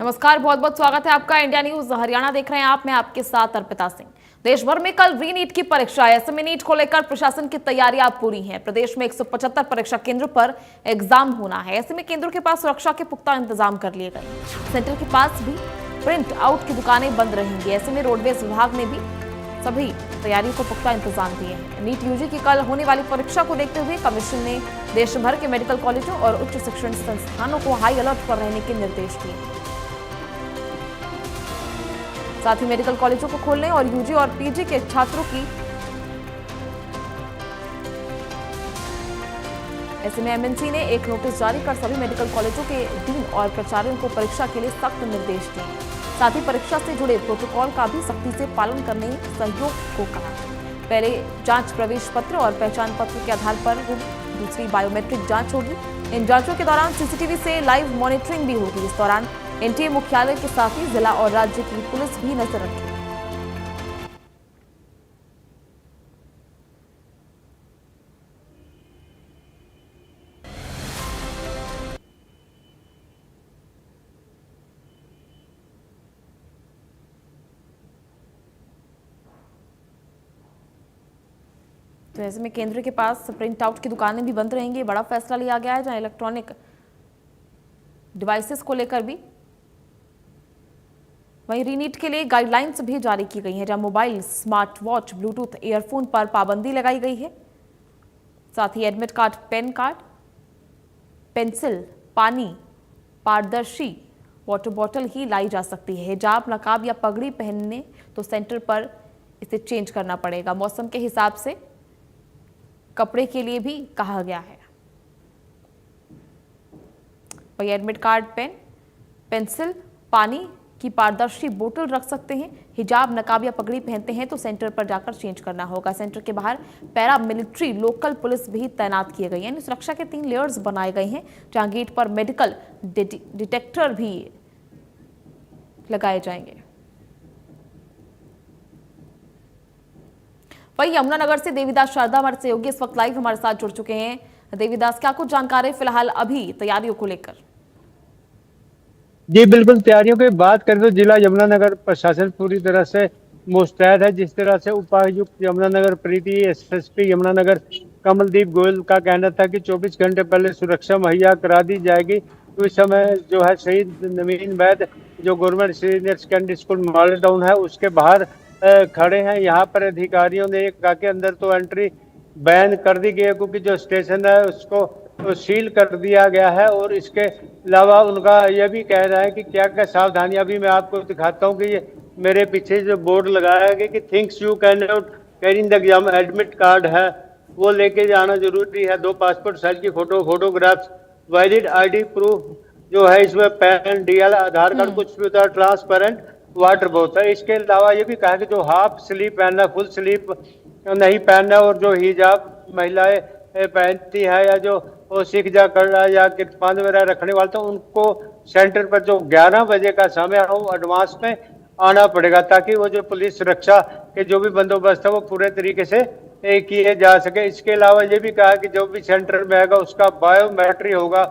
नमस्कार, बहुत बहुत स्वागत है आपका इंडिया न्यूज हरियाणा देख रहे हैं आप। मैं आपके साथ अर्पिता सिंह। देश भर में कल री नीट की परीक्षा है। ऐसे में नीट को लेकर प्रशासन की तैयारियां पूरी हैं। प्रदेश में 175 परीक्षा केंद्रों पर एग्जाम होना है। ऐसे में केंद्रों के पास सुरक्षा के पुख्ता इंतजाम कर लिए गए। सेंटर के पास भी प्रिंट आउट की दुकानें बंद रहेंगी। ऐसे में रोडवेज विभाग ने भी सभी तैयारियों को पुख्ता इंतजाम दिए हैं। नीट यूजी की कल होने वाली परीक्षा को देखते हुए कमीशन ने देश भर के मेडिकल कॉलेजों और उच्च शिक्षण संस्थानों को हाई अलर्ट पर रहने के निर्देश दिए हैं। साथ ही मेडिकल कॉलेजों को खोलने और यूजी और पीजी के छात्रों की ऐसे में एमएनसी ने एक नोटिस जारी कर सभी मेडिकल कॉलेजों के डीन और प्राचार्यों को परीक्षा के लिए सख्त निर्देश दिए। साथ ही परीक्षा से जुड़े प्रोटोकॉल का भी सख्ती से पालन करने सहयोग को कहा। पहले जांच प्रवेश पत्र और पहचान पत्र के आधार पर दूसरी बायोमेट्रिक जांच होगी। इन जांचों के दौरान सीसीटीवी से लाइव मॉनिटरिंग भी होगी। इस दौरान एनटीए मुख्यालय के साथ ही जिला और राज्य की पुलिस भी नजर रखेगी। तो ऐसे में केंद्र के पास प्रिंट आउट की दुकानें भी बंद रहेंगी। बड़ा फैसला लिया गया है, जहां इलेक्ट्रॉनिक डिवाइसेस को लेकर भी वहीं रीनीट के लिए गाइडलाइंस भी जारी की गई हैं, जहां mobile, smart watch, bluetooth earphone पर पाबंदी लगाई गई है। साथ ही admit card, pen card, pencil, पानी, पारदर्शी वाटर बॉटल ही लाई जा सकती है। हिजाब, नकाब या पगड़ी पहनने तो सेंटर पर इसे चेंज करना पड़ेगा। मौसम के हिसाब से कपड़े के लिए भी कहा गया है। वही एडमिट कार्ड, पेन, पेंसिल, पानी की पारदर्शी बोतल रख सकते हैं। हिजाब, नकाब या पगड़ी पहनते हैं तो सेंटर पर जाकर चेंज करना होगा। सेंटर के बाहर पैरा मिलिट्री लोकल पुलिस भी तैनात किए गए हैं। सुरक्षा के 3 लेयर्स बनाए गए हैं, जहां गेट पर मेडिकल डिटेक्टर भी लगाए जाएंगे। वही यमुनानगर से देवीदास शारदा हमारे सहयोगी इस वक्त लाइव हमारे साथ जुड़ चुके हैं। देवीदास, क्या कुछ जानकारी फिलहाल अभी तैयारियों को लेकर? जी बिल्कुल, तैयारियों की बात करें तो जिला यमुनानगर प्रशासन पूरी तरह से मुस्तैद है। जिस तरह से उपायुक्त यमुनानगर प्रीति, एसएसपी यमुनानगर कमलदीप गोयल का कहना था कि 24 घंटे पहले सुरक्षा मुहैया करा दी जाएगी। तो इस समय जो है शहीद नवीन वैद जो government senior secondary school model town है उसके बाहर खड़े हैं। यहाँ पर अधिकारियों ने कहा कि अंदर तो एंट्री बैन कर दी गई है, क्योंकि जो स्टेशन है उसको तो सील कर दिया गया है। और इसके अलावा उनका यह भी कहना है कि क्या क्या सावधानियां भी मैं आपको दिखाता हूं कि ये मेरे पीछे जो बोर्ड लगाया गया कि things you can not carry in the exam, admit card है वो लेके जाना जरूरी है। 2 पासपोर्ट साइज की फोटोग्राफ्स, वैलिड आईडी प्रूफ जो है, इसमें पैन, डीएल, आधार कार्ड, कुछ भी होता है, ट्रांसपेरेंट वाटर बोतल है। इसके अलावा ये भी कहा कि जो हाफ स्लीप पहनना, फुल स्लीप नहीं पहनना, और जो हिजाब महिलाएं पहनती है या जो वो सिख जा कर रहा है या किरपान वगैरह रखने वाले, तो उनको सेंटर पर जो 11 बजे का समय है वो एडवांस में आना पड़ेगा, ताकि वो जो पुलिस सुरक्षा के जो भी बंदोबस्त है वो पूरे तरीके से किए जा सके। इसके अलावा ये भी कहा कि जो भी सेंटर में आएगा उसका बायोमेट्रिक होगा,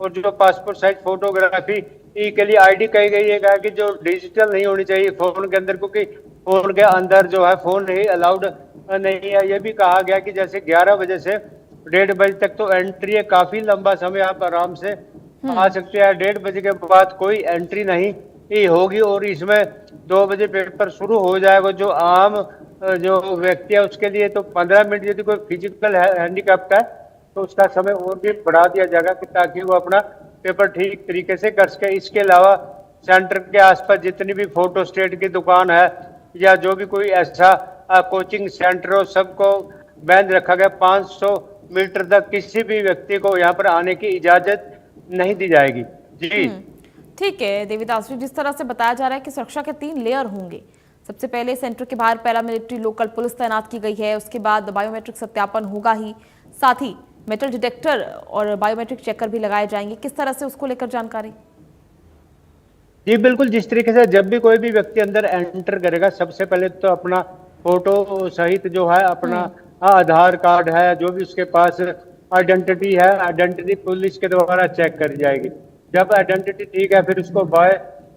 और जो पासपोर्ट साइज फोटोग्राफी के लिए आईडी कही गई है, कहा कि जो डिजिटल नहीं होनी चाहिए फोन के अंदर, क्योंकि फोन के अंदर जो है फोन ही अलाउड नहीं है। ये भी कहा गया कि जैसे 11 बजे से 1:30 बजे तक तो एंट्री है, काफी लंबा समय आप आराम से आ सकते हैं। 1:30 बजे के बाद कोई एंट्री नहीं ही होगी, और इसमें 2 बजे पेपर शुरू हो जाएगा। जो आम जो व्यक्ति है उसके लिए तो 15 मिनट, यदि कोई फिजिकल हैंडीकैप है तो उसका समय और भी बढ़ा दिया जाएगा कि ताकि वो अपना पेपर ठीक तरीके से कर सके। इसके अलावा सेंटर के आसपास जितनी भी फोटो स्टेट की दुकान है या जो भी कोई ऐसा कोचिंग सेंटर हो, सबको बैन रखा गया। 500 मीटर तक किसी भी व्यक्ति को यहाँ पर आने की इजाजत नहीं दी जाएगी। जी ठीक है देवीदास जी, जिस तरह से बताया जा रहा है कि सुरक्षा के 3 लेयर होंगे। सबसे पहले सेंटर के बाहर पैरामिलिट्री लोकल पुलिस तैनात की गई है, उसके बाद बायोमेट्रिक सत्यापन होगा ही, साथ ही मेटल डिटेक्टर और बायोमेट्रिक चेकर भी लगाए जाएंगे। किस तरह से उसको लेकर जानकारी? जी बिल्कुल, जिस तरीके से जब भी कोई भी व्यक्ति अंदर एंटर करेगा, सबसे पहले तो अपना फोटो सहित जो है अपना आधार कार्ड है, जो भी उसके पास आइडेंटिटी है, आइडेंटिटी पुलिस के द्वारा चेक करी जाएगी। जब आइडेंटिटी ठीक है फिर उसको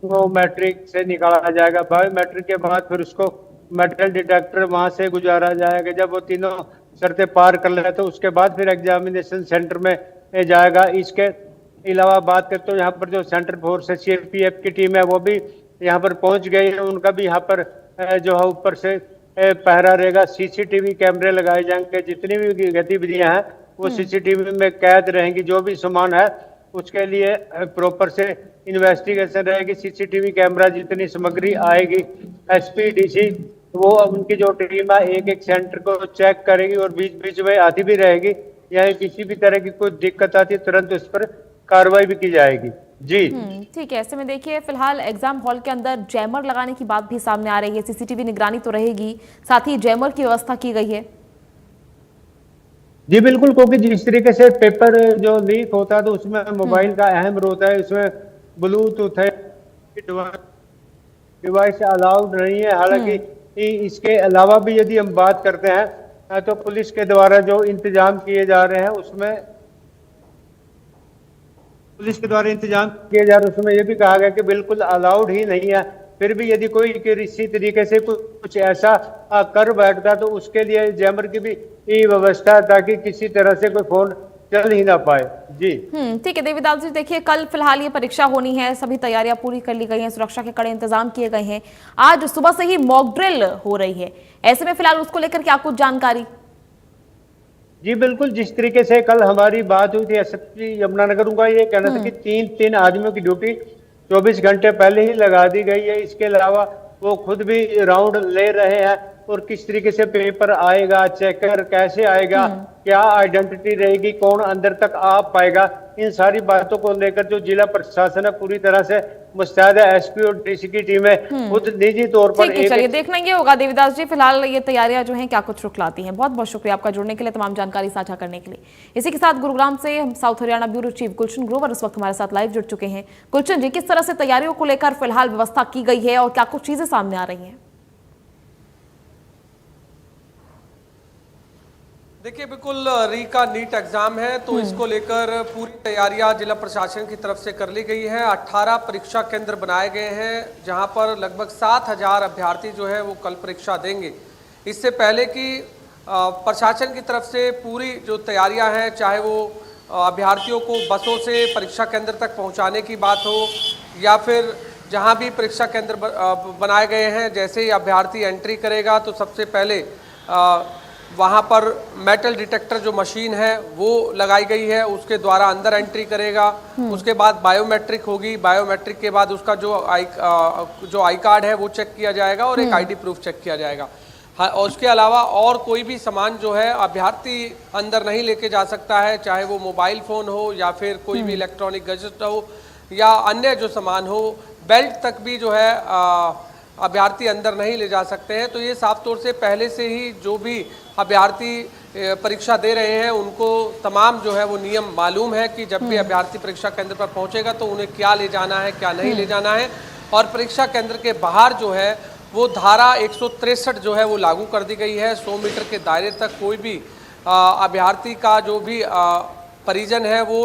वो मैट्रिक से निकाला जाएगा। बायोमेट्रिक के बाद फिर उसको मेटल डिटेक्टर वहां से गुजारा जाएगा। जब वो तीनों शर्तें पार कर ले तो उसके बाद फिर एग्जामिनेशन सेंटर में जाएगा। इसके अलावा बात करते हो यहाँ पर जो सेंट्रल फोर्स है, सीआरपीएफ की टीम है, वो भी यहाँ पर पहुंच गई है। उनका भी यहाँ पर जो है ऊपर से पहरा रहेगा। सीसीटीवी कैमरे लगाए जाएंगे। जितनी भी गतिविधियां हैं वो सीसीटीवी में कैद रहेंगी। जो भी सामान है उसके लिए प्रॉपर से इन्वेस्टिगेशन रहेगी। सीसीटीवी कैमरा जितनी सामग्री आएगी, एसपी डीसी वो उनकी जो टीम है एक एक सेंटर को चेक करेगी और बीच बीच में आती भी रहेगी। या किसी भी तरह की कोई दिक्कत आती है तुरंत उस पर कार्रवाई भी की जाएगी। जी ठीक है। ऐसे में देखिए फिलहाल एग्जाम हॉल के अंदर जैमर लगाने की बात भी सामने आ रही है। सीसीटीवी निगरानी तो रहेगी, साथ ही जैमर की व्यवस्था की गई है। जी बिल्कुल, क्योंकि जिस तरीके से पेपर जो लीक होता है तो उसमें मोबाइल का अहम रोल होता है। इसमें ब्लूटूथ है, डिवाइस अलाउड नहीं है। हालांकि इसके अलावा भी यदि हम बात करते हैं तो पुलिस के द्वारा जो इंतजाम किए जा रहे हैं उसमें उसमें यह भी कहा गया कि बिल्कुल अलाउड ही नहीं है। फिर भी यदि कोई किसी तरीके से कुछ ऐसा कर बैठता तो उसके लिए जैमर की भी व्यवस्था है ताकि किसी तरह से कोई फोन चल ही ना पाए। जी ठीक है देवीदास जी, देखिए कल फिलहाल ये परीक्षा होनी है, सभी तैयारियां पूरी कर ली गई हैं, सुरक्षा के कड़े इंतजाम किए गए हैं। आज सुबह से ही मॉक ड्रिल हो रही है, ऐसे में फिलहाल उसको लेकर क्या कुछ जानकारी? जी बिल्कुल, जिस तरीके से कल हमारी बात हुई थी एसएसपी यमुनानगर, उनका ये कहना था कि तीन आदमियों की ड्यूटी 24 घंटे पहले ही लगा दी गई है। इसके अलावा वो खुद भी राउंड ले रहे हैं और किस तरीके से पेपर आएगा, चेकर कैसे आएगा, क्या आइडेंटिटी रहेगी, कौन अंदर तक आ पाएगा, इन सारी बातों को लेकर जो जिला प्रशासन है पूरी तरह से मुस्तैद है। एसपी और डीसी की टीमें खुद निजी तौर पर चलिए देखना ये होगा देवीदास जी, फिलहाल ये तैयारियां जो हैं क्या कुछ रुकलाती हैं। बहुत बहुत शुक्रिया आपका जुड़ने के लिए, तमाम जानकारी साझा करने के लिए। इसी के साथ गुरुग्राम से हम south Haryana bureau chief Gulshan Grover इस वक्त हमारे साथ लाइव जुड़ चुके हैं। गुलशन जी, किस तरह से तैयारियों को लेकर फिलहाल व्यवस्था की गई है और क्या कुछ चीजें सामने आ रही हैं? देखिए बिल्कुल री का नीट एग्जाम है तो इसको लेकर पूरी तैयारियां जिला प्रशासन की तरफ से कर ली गई है। 18 परीक्षा केंद्र बनाए गए हैं जहां पर लगभग 7000 अभ्यर्थी जो है वो कल परीक्षा देंगे। इससे पहले कि प्रशासन की तरफ से पूरी जो तैयारियां हैं, चाहे वो अभ्यर्थियों को बसों से परीक्षा केंद्र तक पहुँचाने की बात हो या फिर जहाँ भी परीक्षा केंद्र बनाए गए हैं, जैसे ही अभ्यर्थी एंट्री करेगा तो सबसे पहले वहाँ पर मेटल डिटेक्टर जो मशीन है वो लगाई गई है, उसके द्वारा अंदर एंट्री करेगा। उसके बाद बायोमेट्रिक होगी, बायोमेट्रिक के बाद उसका जो आई कार्ड है वो चेक किया जाएगा और एक आईडी प्रूफ चेक किया जाएगा। हाँ, और उसके अलावा और कोई भी सामान जो है अभ्यर्थी अंदर नहीं लेके जा सकता है, चाहे वो मोबाइल फ़ोन हो या फिर कोई भी इलेक्ट्रॉनिक गैजेट हो या अन्य जो सामान हो। बेल्ट तक भी जो है अभ्यर्थी अंदर नहीं ले जा सकते हैं। तो ये साफ तौर से पहले से ही जो भी अभ्यर्थी परीक्षा दे रहे हैं उनको तमाम जो है वो नियम मालूम है कि जब भी अभ्यर्थी परीक्षा केंद्र पर पहुंचेगा तो उन्हें क्या ले जाना है, क्या नहीं ले जाना है। और परीक्षा केंद्र के बाहर जो है वो धारा 163 जो है वो लागू कर दी गई है। 100 मीटर के दायरे तक कोई भी अभ्यर्थी का जो भी परिजन है वो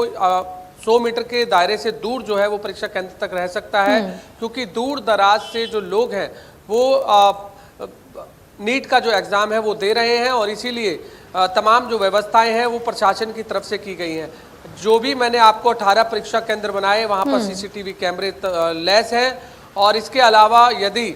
100 मीटर के दायरे से दूर जो है वो परीक्षा केंद्र तक रह सकता है, क्योंकि दूर दराज से जो लोग हैं वो नीट का जो एग्ज़ाम है वो दे रहे हैं और इसीलिए तमाम जो व्यवस्थाएं हैं वो प्रशासन की तरफ से की गई हैं। जो भी मैंने आपको 18 परीक्षा केंद्र बनाए वहाँ पर सीसीटीवी कैमरे लैस हैं और इसके अलावा यदि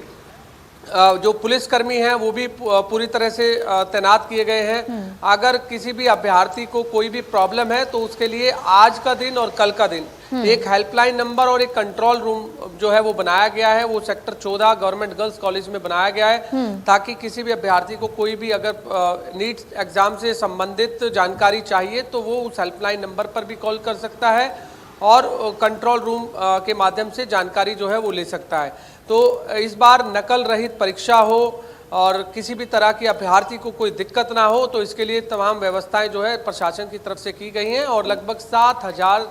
जो पुलिसकर्मी हैं वो भी पूरी तरह से तैनात किए गए हैं। अगर किसी भी अभ्यर्थी को कोई भी प्रॉब्लम है तो उसके लिए आज का दिन और कल का दिन एक हेल्पलाइन नंबर और एक कंट्रोल रूम जो है वो बनाया गया है। वो सेक्टर 14 गवर्नमेंट गर्ल्स कॉलेज में बनाया गया है ताकि किसी भी अभ्यर्थी को कोई भी अगर नीट एग्जाम से संबंधित जानकारी चाहिए तो वो उस हेल्पलाइन नंबर पर भी कॉल कर सकता है और कंट्रोल रूम के माध्यम से जानकारी जो है वो ले सकता है। तो इस बार नकल रहित परीक्षा हो और किसी भी तरह की अभ्यर्थी को कोई दिक्कत ना हो, तो इसके लिए तमाम व्यवस्थाएं जो है प्रशासन की तरफ से की गई हैं और लगभग 7000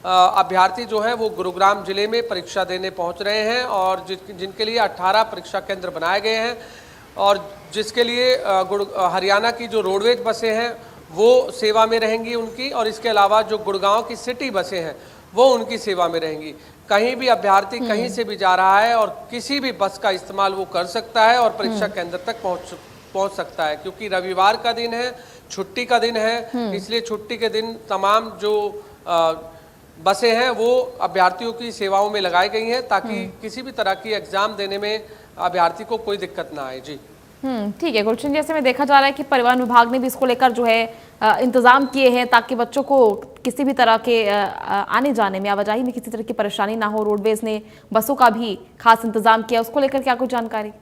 अभ्यर्थी जो हैं वो गुरुग्राम जिले में परीक्षा देने पहुंच रहे हैं और जिनके लिए 18 परीक्षा केंद्र बनाए गए हैं और जिसके लिए हरियाणा की जो रोडवेज बसें हैं वो सेवा में रहेंगी उनकी, और इसके अलावा जो गुड़गांव की सिटी बसें हैं वो उनकी सेवा में रहेंगी। कहीं भी अभ्यर्थी कहीं से भी जा रहा है और किसी भी बस का इस्तेमाल वो कर सकता है और परीक्षा केंद्र तक पहुंच सकता है, क्योंकि रविवार का दिन है, छुट्टी का दिन है, इसलिए छुट्टी के दिन तमाम जो बसें हैं वो अभ्यर्थियों की सेवाओं में लगाई गई हैं ताकि किसी भी तरह की एग्जाम देने में अभ्यर्थी को कोई दिक्कत ना आए। जी ठीक है गुलशन, जैसे में देखा जा रहा है कि परिवहन विभाग ने भी इसको लेकर जो है इंतजाम किए हैं ताकि बच्चों को किसी भी तरह के आने जाने में, आवाजाही में किसी तरह की परेशानी ना हो। रोडवेज ने बसों का भी खास इंतजाम किया, उसको लेकर क्या कुछ जानकारी?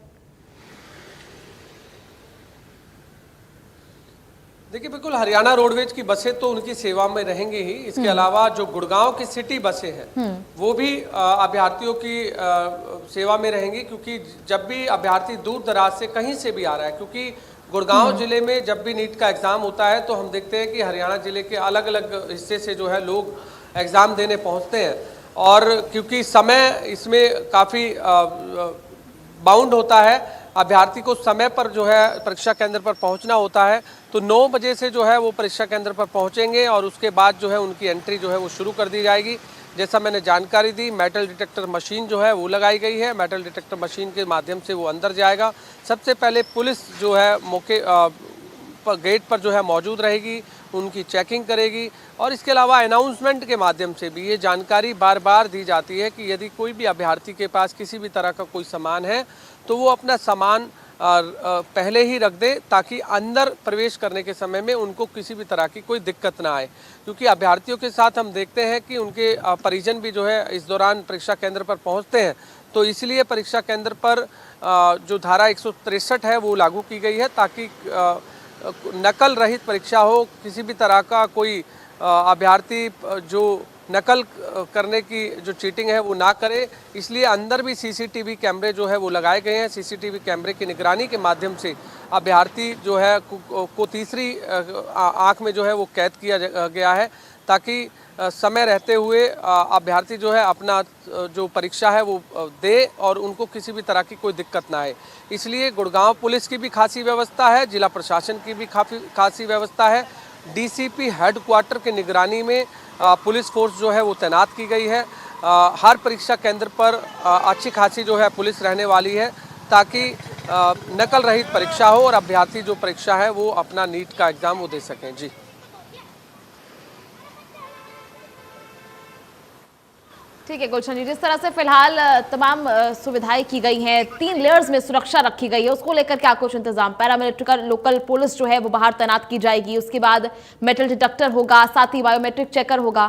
देखिए बिल्कुल, हरियाणा रोडवेज की बसें तो उनकी सेवा में रहेंगी ही। इसके अलावा जो गुड़गांव की सिटी बसें हैं वो भी अभ्यर्थियों की सेवा में रहेंगी, क्योंकि जब भी अभ्यर्थी दूर दराज से कहीं से भी आ रहा है, क्योंकि गुड़गांव जिले में जब भी नीट का एग्जाम होता है तो हम देखते हैं कि हरियाणा जिले के अलग अलग हिस्से से जो है लोग एग्जाम देने पहुंचते हैं, और क्योंकि समय इसमें काफ़ी बाउंड होता है, अभ्यर्थी को समय पर जो है परीक्षा केंद्र पर पहुंचना होता है, तो 9 बजे से जो है वो परीक्षा केंद्र पर पहुंचेंगे और उसके बाद जो है उनकी एंट्री जो है वो शुरू कर दी जाएगी। जैसा मैंने जानकारी दी, मेटल डिटेक्टर मशीन जो है वो लगाई गई है। मेटल डिटेक्टर मशीन के माध्यम से वो अंदर जाएगा। सबसे पहले पुलिस जो है मौके पर गेट पर जो है मौजूद रहेगी, उनकी चेकिंग करेगी, और इसके अलावा अनाउंसमेंट के माध्यम से भी ये जानकारी बार बार दी जाती है कि यदि कोई भी अभ्यर्थी के पास किसी भी तरह का कोई सामान है तो वो अपना सामान पहले ही रख दे ताकि अंदर प्रवेश करने के समय में उनको किसी भी तरह की कोई दिक्कत ना आए, क्योंककि अभ्यर्थियों के साथ हम देखते हैं कि उनके परिजन भी जो है इस दौरान परीक्षा केंद्र पर पहुंचते हैं, तो इसलिए परीक्षा केंद्र पर जो धारा 163 है वो लागू की गई है ताकि नकल रहित परीक्षा हो। किसी भी तरह का कोई अभ्यर्थी जो नकल करने की जो चीटिंग है वो ना करे, इसलिए अंदर भी सीसीटीवी कैमरे जो है वो लगाए गए हैं। सीसीटीवी कैमरे की निगरानी के माध्यम से अभ्यर्थी जो है को तीसरी आंख में जो है वो कैद किया गया है ताकि समय रहते हुए अभ्यर्थी जो है अपना जो परीक्षा है वो दे और उनको किसी भी तरह की कोई दिक्कत ना आए। इसलिए गुड़गांव पुलिस की भी खासी व्यवस्था है, जिला प्रशासन की भी खासी व्यवस्था है। डीसीपी हेडक्वार्टर की निगरानी में पुलिस फोर्स जो है वो तैनात की गई है। हर परीक्षा केंद्र पर अच्छी खासी जो है पुलिस रहने वाली है ताकि नकल रहित परीक्षा हो और अभ्यर्थी जो परीक्षा है वो अपना नीट का एग्जाम वो दे सकें। जी ठीक है गुलशन जी, जिस तरह से फिलहाल तमाम सुविधाएं की गई हैं, 3 लेयर्स में सुरक्षा रखी गई है, उसको लेकर क्या कुछ इंतजाम? पैरामिलिट्री लोकल पुलिस जो है वो बाहर तैनात की जाएगी, उसके बाद मेटल डिटेक्टर होगा, साथ ही बायोमेट्रिक चेकर होगा।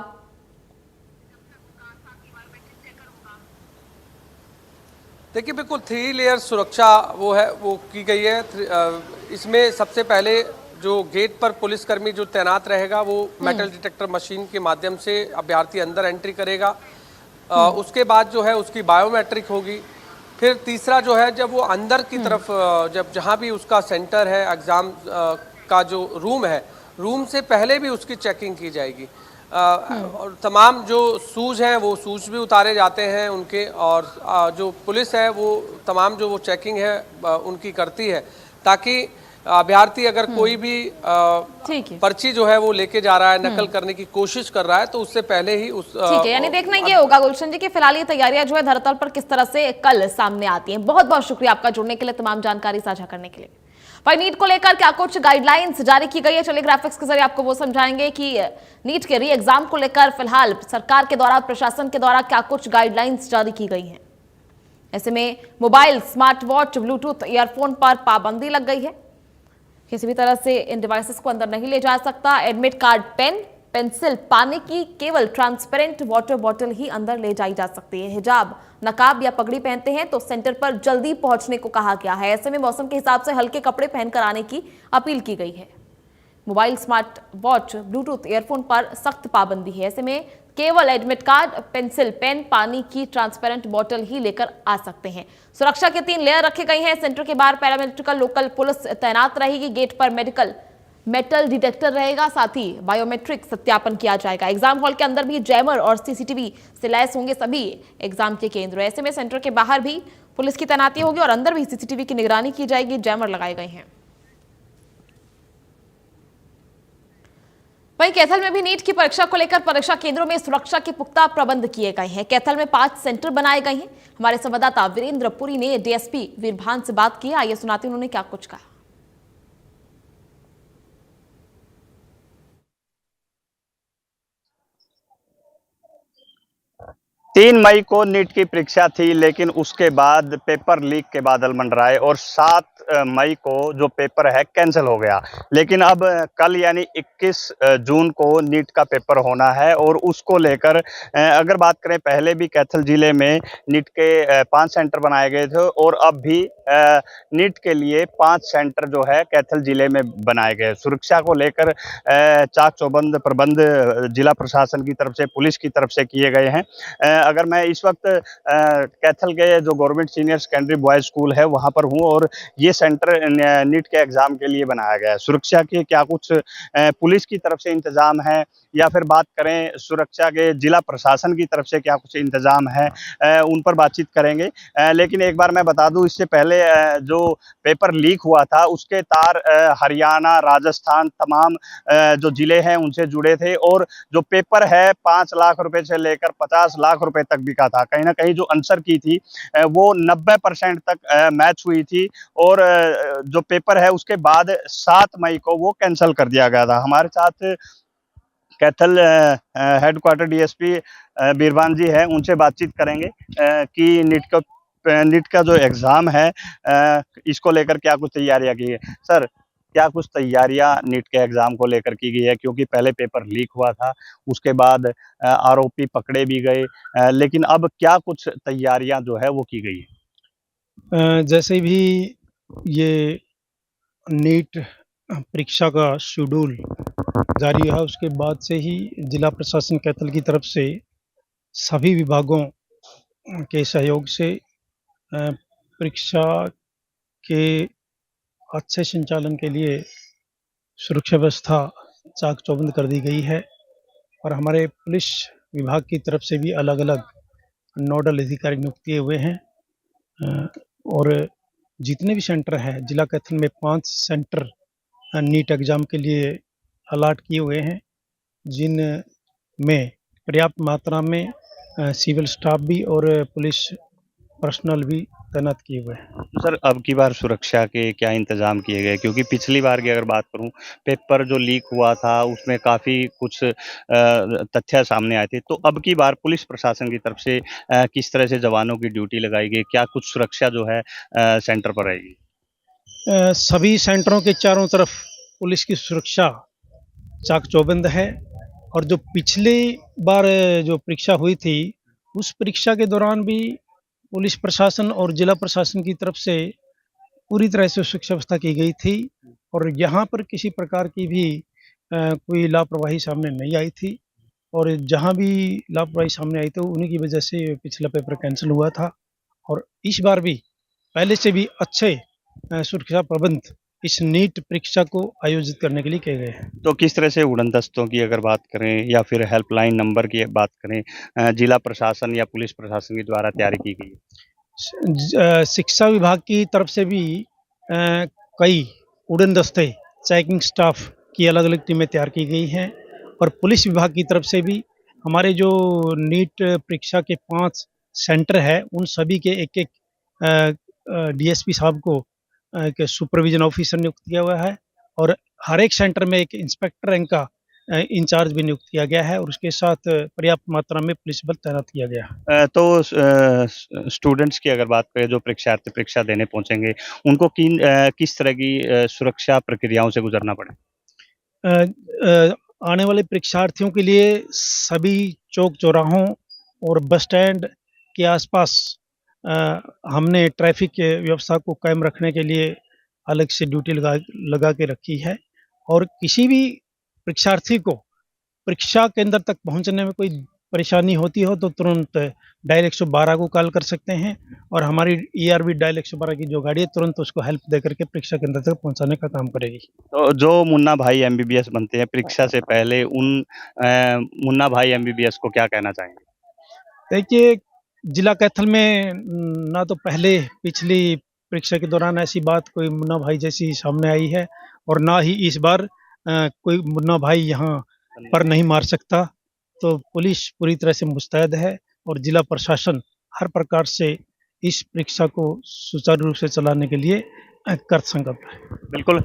देखिए बिल्कुल 3 लेयर सुरक्षा वो की गई है। इसमें सबसे पहले जो गेट पर पुलिसकर्मी जो तैनात रहेगा वो मेटल डिटेक्टर मशीन के माध्यम से अभ्यर्थी अंदर एंट्री करेगा। उसके बाद जो है उसकी बायोमेट्रिक होगी। फिर तीसरा जो है जब वो अंदर की तरफ जब जहाँ भी उसका सेंटर है एग्ज़ाम का जो रूम है, रूम से पहले भी उसकी चेकिंग की जाएगी। और तमाम जो शूज़ हैं वो शूज़ भी उतारे जाते हैं उनके, और जो पुलिस है वो तमाम जो वो चेकिंग है उनकी करती है ताकि अभ्यर्थी अगर कोई भी पर्ची जो है वो लेके जा रहा है, नकल करने की कोशिश कर रहा है, तो उससे पहले ही उस ठीक है, यानी देखना ये होगा गुलशन जी कि फिलहाल ये तैयारियां जो है धरातल पर किस तरह से कल सामने आती हैं। बहुत बहुत शुक्रिया आपका जुड़ने के लिए, तमाम जानकारी साझा करने के लिए। भाई नीट को लेकर क्या कुछ गाइडलाइंस जारी की गई है, चलिए ग्राफिक्स के जरिए आपको वो समझाएंगे कि नीट के री एग्जाम को लेकर फिलहाल सरकार के द्वारा, प्रशासन के द्वारा क्या कुछ गाइडलाइंस जारी की गई है। ऐसे में mobile, smart watch, bluetooth earphone पर पाबंदी लग गई है। किसी भी तरह से इन डिवाइसेस को अंदर नहीं ले जा सकता। एडमिट कार्ड, पेन, पेंसिल, पानी की केवल ट्रांसपेरेंट वाटर बॉटल ही अंदर ले जाई जा सकती है। हिजाब, नकाब या पगड़ी पहनते हैं तो सेंटर पर जल्दी पहुंचने को कहा गया है। ऐसे में मौसम के हिसाब से हल्के कपड़े पहनकर आने की अपील की गई है। Mobile, smart watch, bluetooth earphone पर सख्त पाबंदी है। ऐसे में केवल एडमिट कार्ड, पेंसिल, पेन, पानी की ट्रांसपेरेंट बोतल ही लेकर आ सकते हैं। सुरक्षा के 3 लेयर रखे गए हैं। सेंटर के बाहर पैरामिलिट्री लोकल पुलिस तैनात रहेगी। गेट पर मेटल डिटेक्टर रहेगा, साथ ही बायोमेट्रिक सत्यापन किया जाएगा। एग्जाम हॉल के अंदर भी जैमर और सीसीटीवी से लैस होंगे सभी एग्जाम के केंद्र। ऐसे में सेंटर के बाहर भी पुलिस की तैनाती होगी और अंदर भी सीसीटीवी की निगरानी की जाएगी। जैमर लगाए गए हैं। वहीं कैथल में भी नीट की परीक्षा को लेकर परीक्षा केंद्रों में सुरक्षा के पुख्ता प्रबंध किए गए हैं। कैथल में 5 सेंटर बनाए गए हैं। हमारे संवाददाता वीरेंद्र पुरी ने डीएसपी वीरभान से बात की। आइए सुनाते हैं उन्होंने क्या कुछ कहा। 3 मई को नीट की परीक्षा थी, लेकिन उसके बाद पेपर लीक के बादल मंडराए और 7 मई को जो पेपर है कैंसिल हो गया। लेकिन अब कल यानी 21 जून को नीट का पेपर होना है और उसको लेकर अगर बात करें, पहले भी कैथल जिले में नीट के 5 सेंटर बनाए गए थे और अब भी नीट के लिए 5 सेंटर जो है कैथल जिले में बनाए गए। सुरक्षा को लेकर चाक चौबंद प्रबंध जिला प्रशासन की तरफ से, पुलिस की तरफ से किए गए हैं। अगर मैं इस वक्त कैथल के जो government senior secondary boys school है वहाँ पर हूँ और ये सेंटर नीट के एग्ज़ाम के लिए बनाया गया है। सुरक्षा के क्या कुछ पुलिस की तरफ से इंतज़ाम है या फिर बात करें सुरक्षा के जिला प्रशासन की तरफ से क्या कुछ इंतज़ाम है, उन पर बातचीत करेंगे। लेकिन एक बार मैं बता दूं, इससे पहले जो पेपर लीक हुआ था उसके तार हरियाणा, राजस्थान, तमाम जो ज़िले हैं उनसे जुड़े थे और जो पेपर है 5 लाख रुपए से लेकर 50 लाख रुपए तक बिका था। कहीं ना कहीं जो आंसर की थी वो 90% तक मैच हुई थी और जो पेपर है उसके बाद 7 मई को वो कैंसिल कर दिया गया था। हमारे साथ कैथल हेडक्वार्टर डीएसपी वीरभान जी है, उनसे बातचीत करेंगे कि नीट का जो एग्ज़ाम है इसको लेकर क्या कुछ तैयारियां की है। सर, क्या कुछ तैयारियां नीट के एग्ज़ाम को लेकर की गई है, क्योंकि पहले पेपर लीक हुआ था, उसके बाद आरोपी पकड़े भी गए, लेकिन अब क्या कुछ तैयारियां जो है वो की गई है? जैसे भी ये नीट परीक्षा का शेड्यूल जारी है उसके बाद से ही जिला प्रशासन कैथल की तरफ से सभी विभागों के सहयोग से परीक्षा के अच्छे संचालन के लिए सुरक्षा व्यवस्था चाक चौबंद कर दी गई है और हमारे पुलिस विभाग की तरफ से भी अलग अलग नोडल अधिकारी नियुक्त किए हुए हैं और जितने भी सेंटर हैं, जिला कैथल में 5 सेंटर नीट एग्ज़ाम के लिए अलाट किए हुए हैं, जिन में पर्याप्त मात्रा में सिविल स्टाफ भी और पुलिस पर्सनल भी तैनात किए हुए हैं। तो सर, अब की बार सुरक्षा के क्या इंतज़ाम किए गए? क्योंकि पिछली बार की अगर बात करूं, पेपर जो लीक हुआ था उसमें काफ़ी कुछ तथ्य सामने आए थे। तो अब की बार पुलिस प्रशासन की तरफ से किस तरह से जवानों की ड्यूटी लगाई गई? क्या कुछ सुरक्षा जो है सेंटर पर रहेगी? सभी सेंटरों के चारों तरफ पुलिस की सुरक्षा चाक चौबंद है और जो पिछली बार जो परीक्षा हुई थी उस परीक्षा के दौरान भी पुलिस प्रशासन और जिला प्रशासन की तरफ से पूरी तरह से सुरक्षा व्यवस्था की गई थी और यहाँ पर किसी प्रकार की भी कोई लापरवाही सामने नहीं आई थी और जहाँ भी लापरवाही सामने आई तो उन्हीं की वजह से पिछला पेपर कैंसिल हुआ था और इस बार भी पहले से भी अच्छे सुरक्षा प्रबंध इस नीट परीक्षा को आयोजित करने के लिए किए गए हैं। तो किस तरह से उड़न दस्तों की अगर बात करें या फिर हेल्पलाइन नंबर की बात करें, जिला प्रशासन या पुलिस प्रशासन के द्वारा तैयारी की गई है? शिक्षा विभाग की तरफ से भी कई उड़न दस्ते, चेकिंग स्टाफ की अलग अलग टीमें तैयार की गई हैं और पुलिस विभाग की तरफ से भी हमारे जो नीट परीक्षा के 5 सेंटर है उन सभी के एक डीएसपी साहब को के सुपरविजन ऑफिसर नियुक्त किया हुआ है और हर एक सेंटर में एक इंस्पेक्टर रैंक का इंचार्ज भी नियुक्त किया गया है और उसके साथ पर्याप्त मात्रा में पुलिस बल तैनात किया गया है। तो स्टूडेंट्स की अगर बात करें, जो परीक्षार्थी परीक्षा देने पहुंचेंगे, उनको किस तरह की सुरक्षा प्रक्रियाओं से गुजरना पड़े? आने वाले परीक्षार्थियों के लिए सभी चौक चौराहों और बस स्टैंड के आसपास हमने ट्रैफिक व्यवस्था को कायम रखने के लिए अलग से ड्यूटी लगा के रखी है और किसी भी परीक्षार्थी को परीक्षा केंद्र तक पहुंचने में कोई परेशानी होती हो तो तुरंत डायल 112 को कॉल कर सकते हैं और हमारी ERV डायल 112 की जो गाड़ी है तुरंत उसको हेल्प दे करके परीक्षा केंद्र तक पहुंचाने का काम करेगी। तो जो मुन्ना भाई MBBS बनते हैं परीक्षा से पहले, उन मुन्ना भाई MBBS को क्या कहना चाहेंगे? देखिए, जिला कैथल में ना तो पहले पिछली परीक्षा के दौरान ऐसी बात कोई मुन्ना भाई जैसी सामने आई है और ना ही इस बार कोई मुन्ना भाई यहाँ पर नहीं मार सकता। तो पुलिस पूरी तरह से मुस्तैद है और जिला प्रशासन हर प्रकार से इस परीक्षा को सुचारू रूप से चलाने के लिए कृतसंकल्प है। बिल्कुल।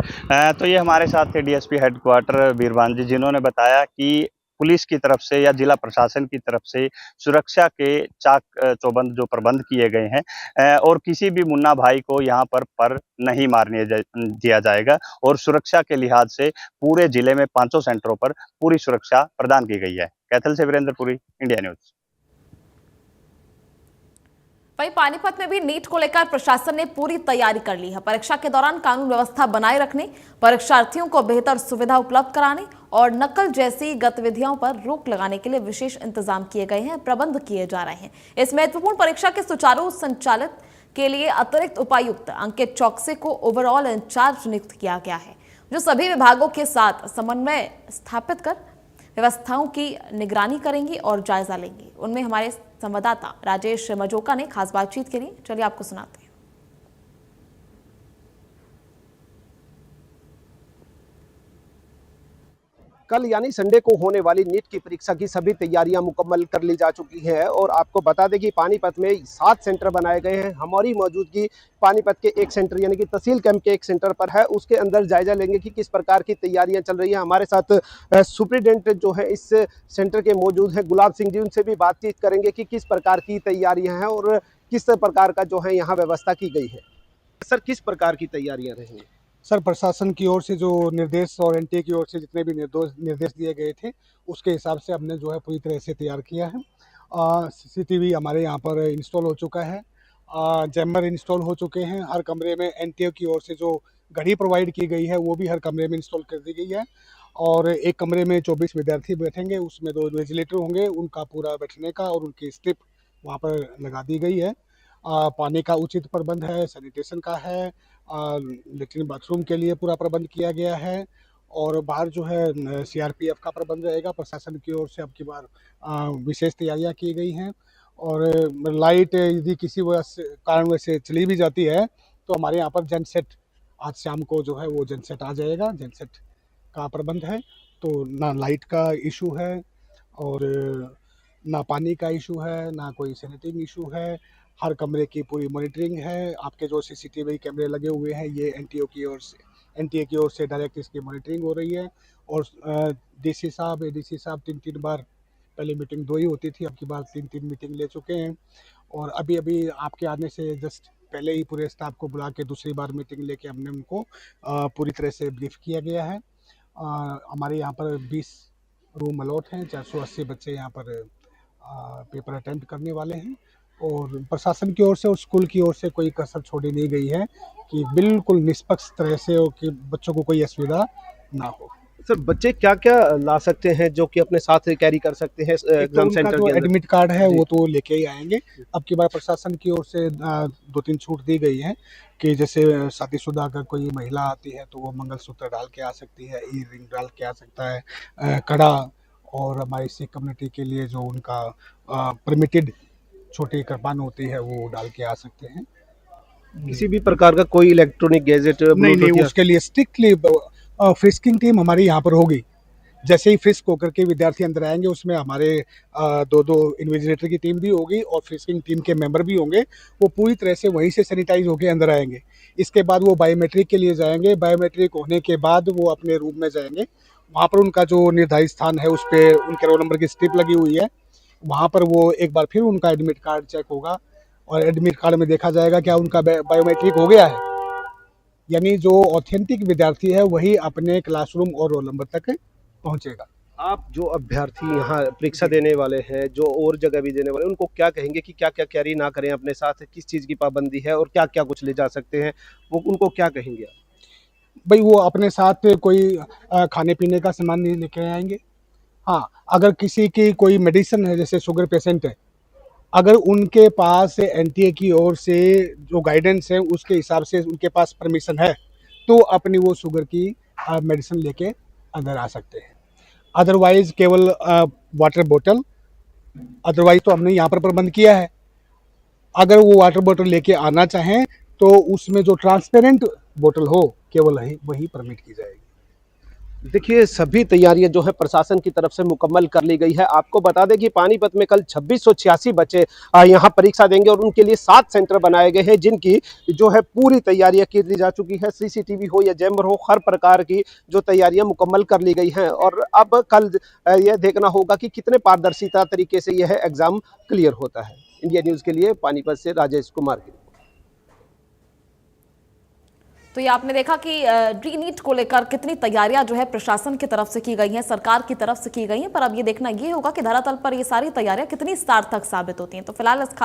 तो ये हमारे साथ थे डीएसपी हेडक्वार्टर बीरबान जी, जिन्होंने बताया कि पुलिस की तरफ से या जिला प्रशासन की तरफ से सुरक्षा के चाक चौबंद जो प्रबंध किए गए हैं, और किसी भी मुन्ना भाई को यहाँ पर नहीं मारने दिया जाएगा, और सुरक्षा के लिहाज से पूरे जिले में 500 सेंटरों पर पूरी सुरक्षा प्रदान की गई है। कैथल से वीरेंद्र पुरी, इंडिया न्यूज। वहीं पानीपत में भी नीट को लेकर प्रशासन ने पूरी तैयारी कर ली है। परीक्षा के दौरान कानून व्यवस्था बनाए रखने, परीक्षार्थियों को बेहतर सुविधा उपलब्ध कराने और नकल जैसी गतिविधियों पर रोक लगाने के लिए विशेष इंतजाम किए गए हैं, प्रबंध किए जा रहे हैं। इस महत्वपूर्ण परीक्षा के सुचारू संचालित के लिए अतिरिक्त उपायुक्त अंकित चौकसे को ओवरऑल इंचार्ज नियुक्त किया गया है, जो सभी विभागों के साथ समन्वय स्थापित कर व्यवस्थाओं की निगरानी करेंगी और जायजा लेंगी। उनमें हमारे संवाददाता राजेश मजोका ने खास बातचीत के लिए, चलिए आपको सुनाते हैं। कल यानी संडे को होने वाली नीट की परीक्षा की सभी तैयारियां मुकम्मल कर ली जा चुकी हैं और आपको बता दें कि पानीपत में 7 सेंटर बनाए गए हैं। हमारी मौजूदगी पानीपत के एक सेंटर यानी कि तहसील कैंप के एक सेंटर पर है। उसके अंदर जायजा लेंगे कि किस प्रकार की तैयारियां चल रही हैं। हमारे साथ सुप्रिटेंडेंट जो है इस सेंटर के मौजूद हैं, गुलाब सिंह जी, उनसे भी बातचीत करेंगे कि किस प्रकार की तैयारियाँ हैं और किस प्रकार का जो है यहाँ व्यवस्था की गई है। सर, किस प्रकार की तैयारियाँ रहेंगी? सर, प्रशासन की ओर से जो निर्देश और एनटीए की ओर से जितने भी निर्देश दिए गए थे उसके हिसाब से हमने जो है पूरी तरह से तैयार किया है। सीसीटीवी हमारे यहाँ पर इंस्टॉल हो चुका है, जैमर इंस्टॉल हो चुके हैं। हर कमरे में एनटीए की ओर से जो घड़ी प्रोवाइड की गई है वो भी हर कमरे में इंस्टॉल कर दी गई है। और एक कमरे में 24 विद्यार्थी बैठेंगे, उसमें 2 इन्विजिलेटर होंगे, उनका पूरा बैठने का और उनकी स्लिप वहाँ पर लगा दी गई है। पानी का उचित प्रबंध है, सैनिटेशन का है, लेट्रिन बाथरूम के लिए पूरा प्रबंध किया गया है और बाहर जो है सीआरपीएफ का प्रबंध रहेगा। प्रशासन की ओर से अब की बार विशेष तैयारियां की गई हैं और लाइट यदि किसी कारण से चली भी जाती है तो हमारे यहाँ पर जनसेट आज शाम को जो है वो जनसेट आ जाएगा। जनसेट का प्रबंध है, तो ना लाइट का इशू है और ना पानी का इशू है, ना कोई सैनिटरी इशू है। हर कमरे की पूरी मॉनिटरिंग है। आपके जो सीसीटीवी कैमरे लगे हुए हैं ये एनटीए की ओर से डायरेक्ट इसकी मॉनिटरिंग हो रही है। और डीसी साहब, एडीसी साहब 3 बार, पहले मीटिंग 2 ही होती थी, अब की बार 3 मीटिंग ले चुके हैं। और अभी आपके आने से जस्ट पहले ही पूरे स्टाफ को बुला के दूसरी बार मीटिंग लेके हमने उनको पूरी तरह से ब्रीफ किया गया है। हमारे यहाँ पर 20 रूम अलॉट हैं, 480 बच्चे यहाँ पर पेपर अटेम्प्ट करने वाले हैं और प्रशासन की ओर से और स्कूल की ओर से कोई कसर छोड़ी नहीं गई है कि बिल्कुल निष्पक्ष तरह से हो कि बच्चों को कोई असुविधा ना हो। सर, बच्चे क्या क्या ला सकते हैं जो कि अपने साथ कैरी कर सकते हैं एग्जाम सेंटर के अंदर? एडमिट कार्ड है वो तो लेके ही आएंगे। अब की बार प्रशासन की ओर से 2-3 छूट दी गई है कि जैसे शादीशुदा अगर कोई महिला आती है तो वो मंगलसूत्र डाल के आ सकती है, ईयर रिंग डाल के आ सकता है, कड़ा, और हमारी सिख कम्युनिटी के लिए जो उनका परमिटेड छोटी कृपान होती है वो डाल के आ सकते हैं। किसी भी प्रकार का कोई इलेक्ट्रॉनिक गैजेट नहीं, उसके लिए स्ट्रिक्टली फ्रिस्किंग टीम हमारी यहाँ पर होगी। जैसे ही फ्रिस्क होकर के विद्यार्थी अंदर आएंगे उसमें हमारे 2 इन्विजिलेटर की टीम भी होगी और फ्रिस्किंग टीम के मेंबर भी होंगे। वो पूरी तरह से वहीं से सैनिटाइज होकर अंदर आएंगे। इसके बाद वो बायोमेट्रिक के लिए जाएंगे। बायोमेट्रिक होने के बाद वो अपने रूम में जाएंगे। वहाँ पर उनका जो निर्धारित स्थान है उस पर उनके रोल नंबर की स्ट्रिप लगी हुई है। वहाँ पर वो एक बार फिर उनका एडमिट कार्ड चेक होगा और एडमिट कार्ड में देखा जाएगा क्या उनका बायोमेट्रिक हो गया है। यानी जो ऑथेंटिक विद्यार्थी है वही अपने क्लासरूम और रोल नंबर तक पहुंचेगा। आप जो अभ्यर्थी यहाँ परीक्षा देने वाले हैं, जो और जगह भी देने वाले हैं, उनको क्या कहेंगे कि क्या क्या कैरी ना करें अपने साथ, किस चीज़ की पाबंदी है और क्या क्या कुछ ले जा सकते हैं, वो उनको क्या कहेंगे आप? भाई वो अपने साथ कोई खाने पीने का सामान नहीं लेके आएंगे। हाँ, अगर किसी की कोई मेडिसिन है, जैसे शुगर पेशेंट है, अगर उनके पास एनटीए की ओर से जो गाइडेंस है उसके हिसाब से उनके पास परमिशन है तो अपनी वो शुगर की मेडिसिन लेके अंदर आ सकते हैं। अदरवाइज केवल वाटर बोतल, अदरवाइज तो हमने यहाँ पर प्रबंध किया है। अगर वो वाटर बोतल लेके आना चाहें तो उसमें जो ट्रांसपेरेंट बोतल हो केवल वही परमिट की जाएगी। देखिए सभी तैयारियां जो है प्रशासन की तरफ से मुकम्मल कर ली गई है। आपको बता दें कि पानीपत में कल 2686 बच्चे यहां परीक्षा देंगे और उनके लिए 7 सेंटर बनाए गए हैं, जिनकी जो है पूरी तैयारियां की ली जा चुकी है। सीसीटीवी हो या जैमर हो, हर प्रकार की जो तैयारियां मुकम्मल कर ली गई हैं और अब कल यह देखना होगा कि कितने पारदर्शिता तरीके से यह एग्जाम क्लियर होता है। इंडिया न्यूज के लिए पानीपत से राजेश कुमार की। तो ये आपने देखा कि री नीट को लेकर कितनी तैयारियां जो है प्रशासन की तरफ से की गई हैं, सरकार की तरफ से की गई हैं, पर अब ये देखना ये होगा कि धरातल पर ये सारी तैयारियां कितनी सार्थक साबित होती हैं। तो फिलहाल इस खास